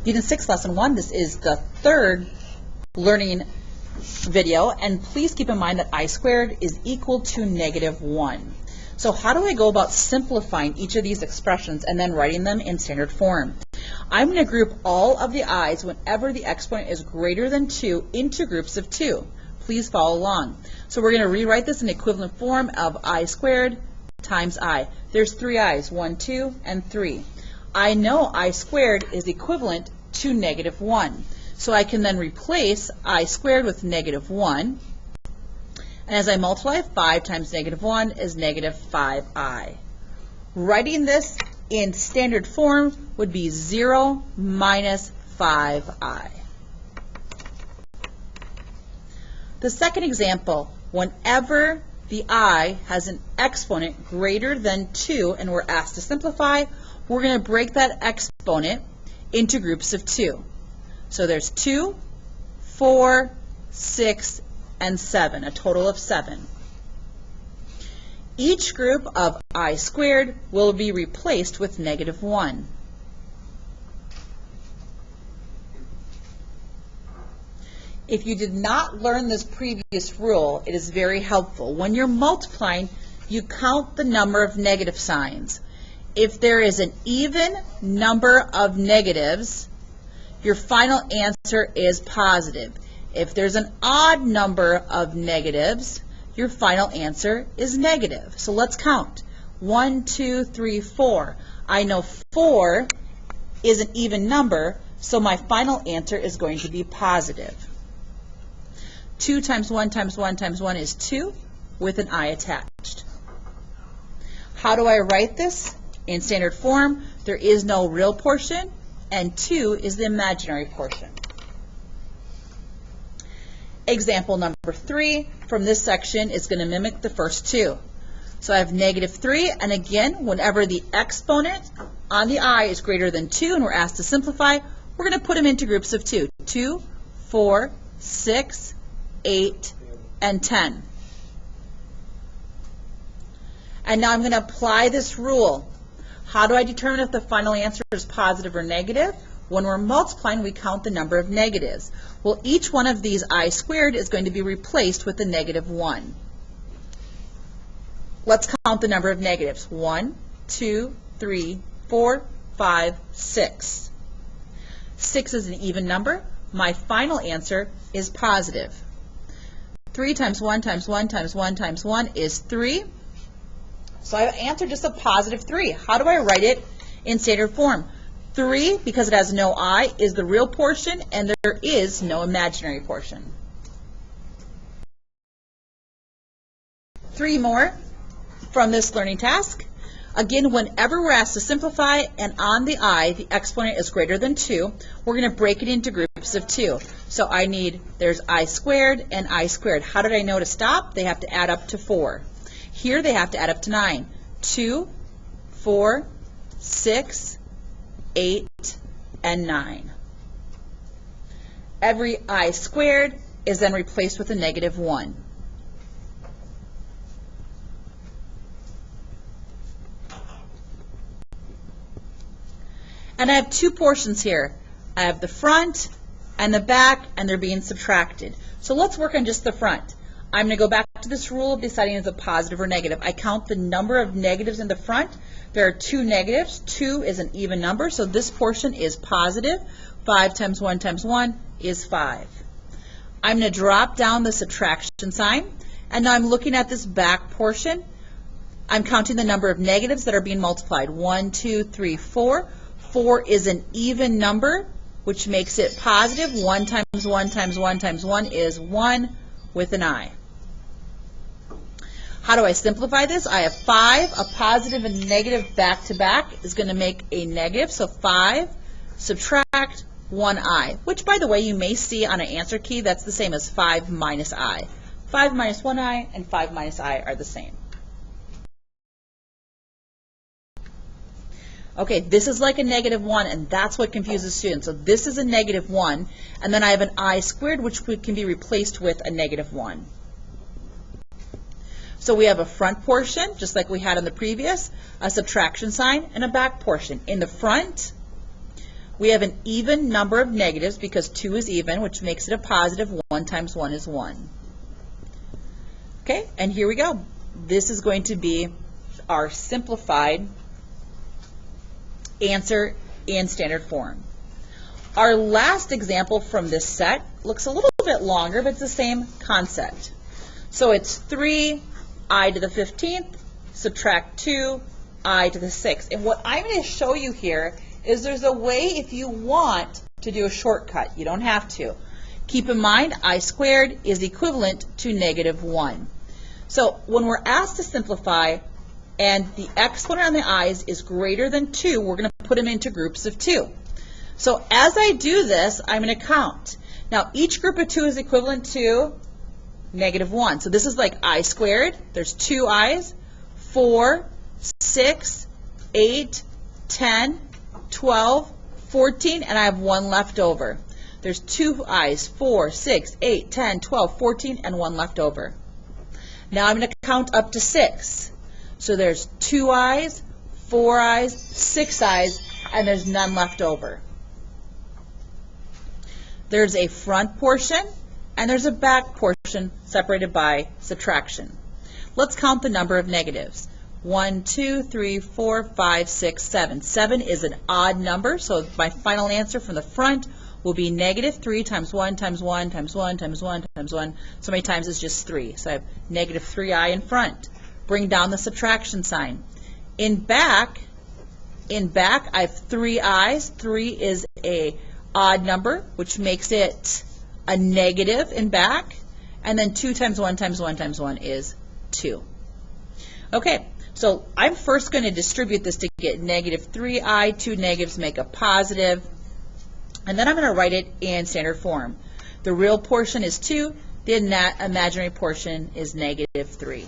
Unit 6, Lesson 1. This is the third learning video, and please keep in mind that I squared is equal to negative 1. So how do I go about simplifying each of these expressions and then writing them in standard form? I'm going to group all of the i's whenever the exponent is greater than 2 into groups of 2. Please follow along. So we're going to rewrite this in equivalent form of I squared times I. There's 3 i's, 1, 2, and 3. I know I squared is equivalent to negative 1. So I can then replace I squared with negative 1. And as I multiply, 5 times negative 1 is negative 5i. Writing this in standard form would be 0 minus 5i. The second example, whenever the I has an exponent greater than 2 and we're asked to simplify, we're going to break that exponent into groups of 2. So there's 2, 4, 6, and 7, a total of 7. Each group of I squared will be replaced with negative 1. If you did not learn this previous rule, it is very helpful. When you're multiplying, you count the number of negative signs. If there is an even number of negatives, your final answer is positive. If there's an odd number of negatives, your final answer is negative. So let's count. 1, 2, 3, 4. I know 4 is an even number, so my final answer is going to be positive. 2 times 1 times 1 times 1 is 2 with an I attached. How do I write this? In standard form, there is no real portion, and 2 is the imaginary portion. Example number 3 from this section is going to mimic the first two. So I have negative 3, and again, whenever the exponent on the I is greater than 2 and we're asked to simplify, we're going to put them into groups of 2. 2, 4, 6, 8, and 10. And now I'm going to apply this rule. How do I determine if the final answer is positive or negative? When we're multiplying, we count the number of negatives. Well, each one of these I squared is going to be replaced with a negative 1. Let's count the number of negatives. 1, 2, 3, 4, 5, 6. 6 is an even number. My final answer is positive. 3 times 1 times 1 times 1 times 1 is 3. So I have answered just a positive 3. How do I write it in standard form? 3, because it has no I, is the real portion, and there is no imaginary portion. 3 more from this learning task. Again, whenever we're asked to simplify and on the I, the exponent is greater than 2, we're going to break it into groups of 2. So there's I squared and I squared. How did I know to stop? They have to add up to 4. Here they have to add up to 9. 2, 4, 6, 8, and 9. Every I squared is then replaced with a negative 1. And I have 2 portions here. I have the front and the back, and they're being subtracted. So let's work on just the front. I'm going to go back to this rule of deciding if it's a positive or negative. I count the number of negatives in the front. There are 2 negatives. 2 is an even number, so this portion is positive. 5 times 1 times 1 is 5. I'm going to drop down the subtraction sign, and now I'm looking at this back portion. I'm counting the number of negatives that are being multiplied. 1, 2, 3, 4. 4 is an even number, which makes it positive. 1 times 1 times 1 times 1 is 1 with an I. How do I simplify this? I have 5. A positive and negative back to back is going to make a negative. So 5 subtract 1i, which, by the way, you may see on an answer key that's the same as 5 minus I. 5 minus 1i and 5 minus I are the same. Okay, this is like a negative 1, and that's what confuses students. So this is a negative 1, and then I have an I squared, which can be replaced with a negative 1. So we have a front portion, just like we had in the previous, a subtraction sign, and a back portion. In the front, We have an even number of negatives because 2 is even, which makes it a positive. 1 times 1 is 1. Okay, and here we go. This is going to be our simplified answer in standard form. Our last example from this set looks a little bit longer, but it's the same concept. So it's 3i to the 15th, subtract 2i to the 6th. And what I'm going to show you here is there's a way if you want to do a shortcut. You don't have to. Keep in mind, I squared is equivalent to negative 1. So when we're asked to simplify and the exponent on the i's is greater than 2, we're going to put them into groups of 2. So as I do this, I'm going to count. Now, each group of 2 is equivalent to negative 1. So this is like I squared. There's 2 i's, 4, 6, 8, 10, 12, 14, and I have 1 left over. There's 2 i's, 4, 6, 8, 10, 12, 14, and 1 left over. Now I'm going to count up to 6. So there's 2 i's, 4 i's, 6 i's, and there's none left over. There's a front portion and there's a back portion separated by subtraction. Let's count the number of negatives. 1, 2, 3, 4, 5, 6, 7. 7 is an odd number, so my final answer from the front will be negative 3 times 1 times 1 times 1 times 1 times 1. So many times is just 3. So I have negative 3i in front. Bring down the subtraction sign. In back I have 3 i's. 3 is a odd number, which makes it a negative in back. And then 2 times 1 times 1 times 1 is 2. Okay, so I'm first going to distribute this to get negative 3i. 2 negatives make a positive. And then I'm going to write it in standard form. The real portion is 2. The imaginary portion is negative 3.